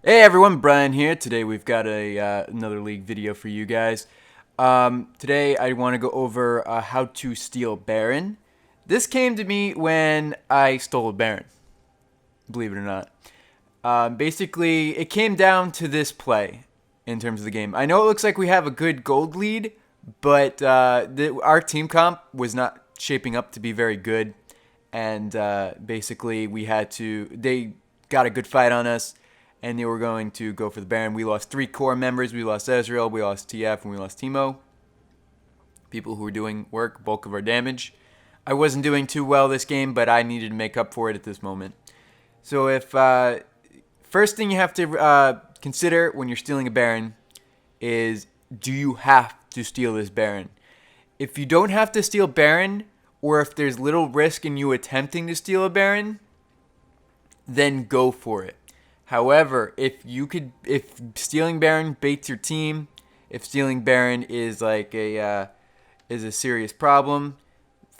Hey everyone, Brian here. Today we've got another League video for you guys. Today I want to go over how to steal Baron. This came to me when I stole a Baron, believe it or not. Basically, it came down to this play in terms of the game. I know it looks like we have a good gold lead, but our team comp was not shaping up to be very good. And basically, they got a good fight on us, and they were going to go for the Baron. We lost 3 core members. We lost Ezreal, we lost TF, and we lost Teemo. People who were doing work, bulk of our damage. I wasn't doing too well this game, but I needed to make up for it at this moment. So if first thing you have to consider when you're stealing a Baron is, do you have to steal this Baron? If you don't have to steal Baron, or if there's little risk in you attempting to steal a Baron, then go for it. However, if stealing Baron baits your team, if stealing Baron is like a serious problem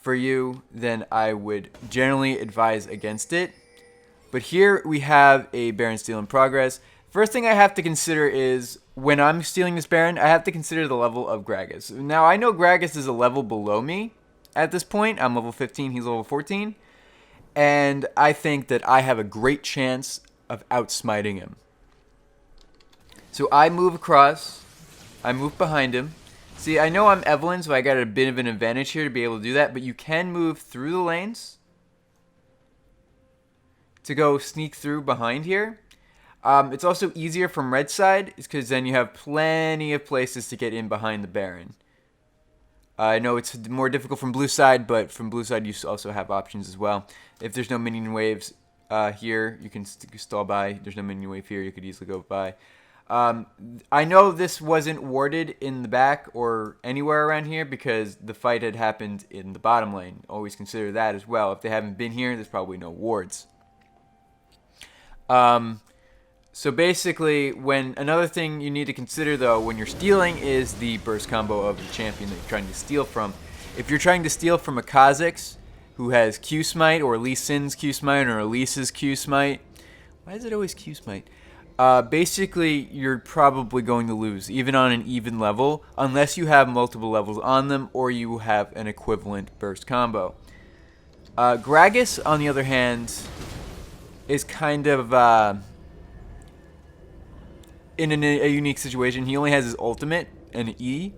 for you, then I would generally advise against it. But here we have a Baron steal in progress. First thing I have to consider is, when I'm stealing this Baron, I have to consider the level of Gragas. Now, I know Gragas is a level below me at this point. I'm level 15, he's level 14. And I think that I have a great chance of outsmiting him. So I move across. I move behind him. See, I know I'm Evelynn, so I got a bit of an advantage here to be able to do that. But you can move through the lanes to go sneak through behind here. It's also easier from red side, because then you have plenty of places to get in behind the Baron. I know it's more difficult from blue side, but from blue side you also have options as well. If there's no minion waves here, you can stall by. There's no minion wave here, you could easily go by. I know this wasn't warded in the back or anywhere around here because the fight had happened in the bottom lane. Always consider that as well. If they haven't been here, there's probably no wards. So basically, another thing you need to consider though when you're stealing is the burst combo of the champion that you're trying to steal from. If you're trying to steal from a Kha'Zix who has Q Smite, or Lee Sin's Q Smite, or Elise's Q Smite, why is it always Q Smite? Basically, you're probably going to lose, even on an even level, unless you have multiple levels on them or you have an equivalent burst combo. Gragas, on the other hand, is kind of in a unique situation. He only has his ultimate and E.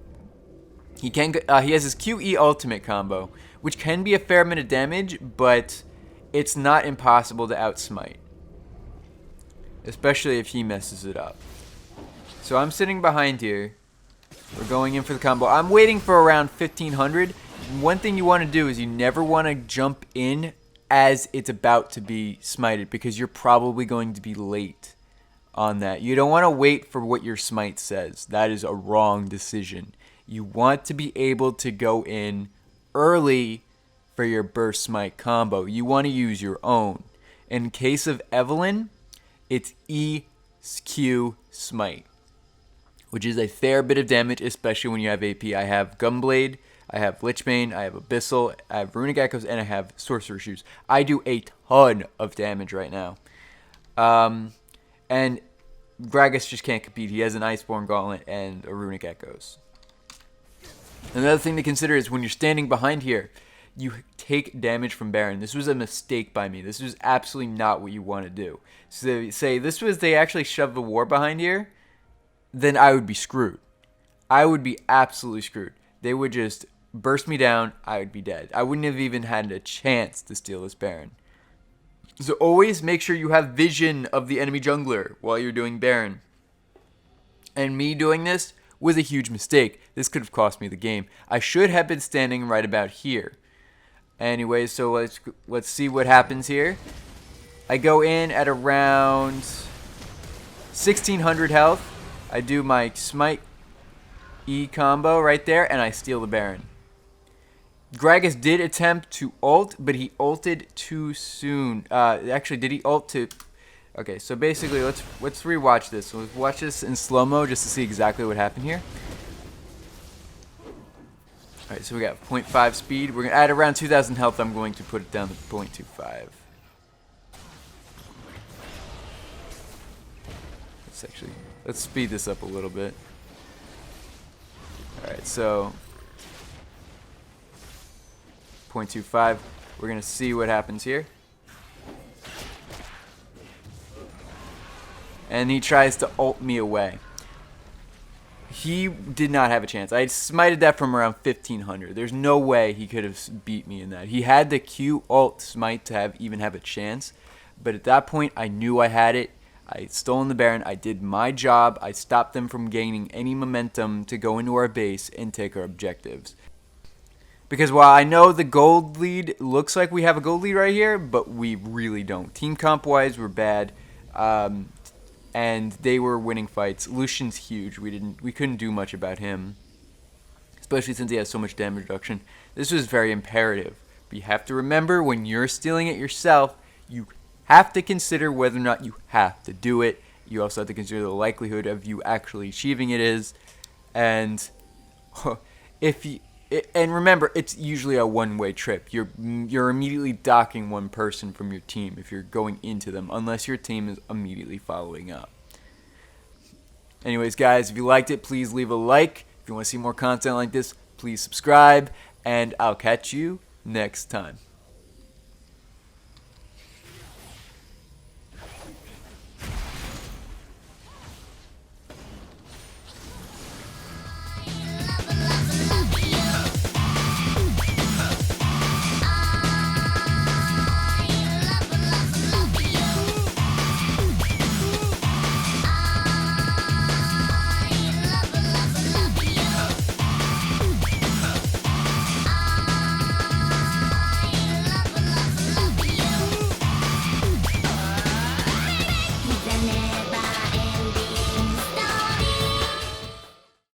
He has his QE ultimate combo, which can be a fair bit of damage, but it's not impossible to outsmite, especially if he messes it up. So I'm sitting behind here. We're going in for the combo. I'm waiting for around 1500. One thing you want to do is you never want to jump in as it's about to be smited, because you're probably going to be late on that. You don't want to wait for what your smite says. That is a wrong decision. You want to be able to go in early for your burst smite combo. You want to use your own. In case of Evelynn, it's EQ smite, which is a fair bit of damage, especially when you have AP. I have Gunblade, I have Lichbane, I have Abyssal, I have Runic Echoes, and I have Sorcerer Shoes. I do a ton of damage right now. And Gragas just can't compete. He has an Iceborne Gauntlet and a Runic Echoes. Another thing to consider is when you're standing behind here, you take damage from Baron. This was a mistake by me. This was absolutely not what you want to do. So say they actually shoved the war behind here, then I would be screwed. I would be absolutely screwed. They would just burst me down. I would be dead. I wouldn't have even had a chance to steal this Baron. So always make sure you have vision of the enemy jungler while you're doing Baron. And me doing this was a huge mistake. This could have cost me the game. I should have been standing right about here. Anyway, so let's see what happens here. I go in at around 1600 health. I do my smite E combo right there, and I steal the Baron. Gragas did attempt to ult, but he ulted too soon. Actually, did he ult to... Okay, so basically, let's rewatch this. Let's watch this in slow-mo just to see exactly what happened here. Alright, so we got 0.5 speed. We're going to add around 2,000 health. I'm going to put it down to 0.25. let's speed this up a little bit. Alright, so 0.25. We're gonna see what happens here. And he tries to ult me away. He did not have a chance. I smited that from around 1500. There's no way he could have beat me in that. He had the Q ult smite to even have a chance. But at that point, I knew I had it. I had stolen the Baron. I did my job. I stopped them from gaining any momentum to go into our base and take our objectives. Because while I know the gold lead looks like we have a gold lead right here, but we really don't. Team comp-wise, we're bad. And they were winning fights. Lucian's huge. We couldn't do much about him, especially since he has so much damage reduction. This was very imperative. But you have to remember, when you're stealing it yourself, you have to consider whether or not you have to do it. You also have to consider the likelihood of you actually achieving it is. And and remember, it's usually a one-way trip. You're immediately docking one person from your team if you're going into them, unless your team is immediately following up. Anyways, guys, if you liked it, please leave a like. If you want to see more content like this, please subscribe, and I'll catch you next time.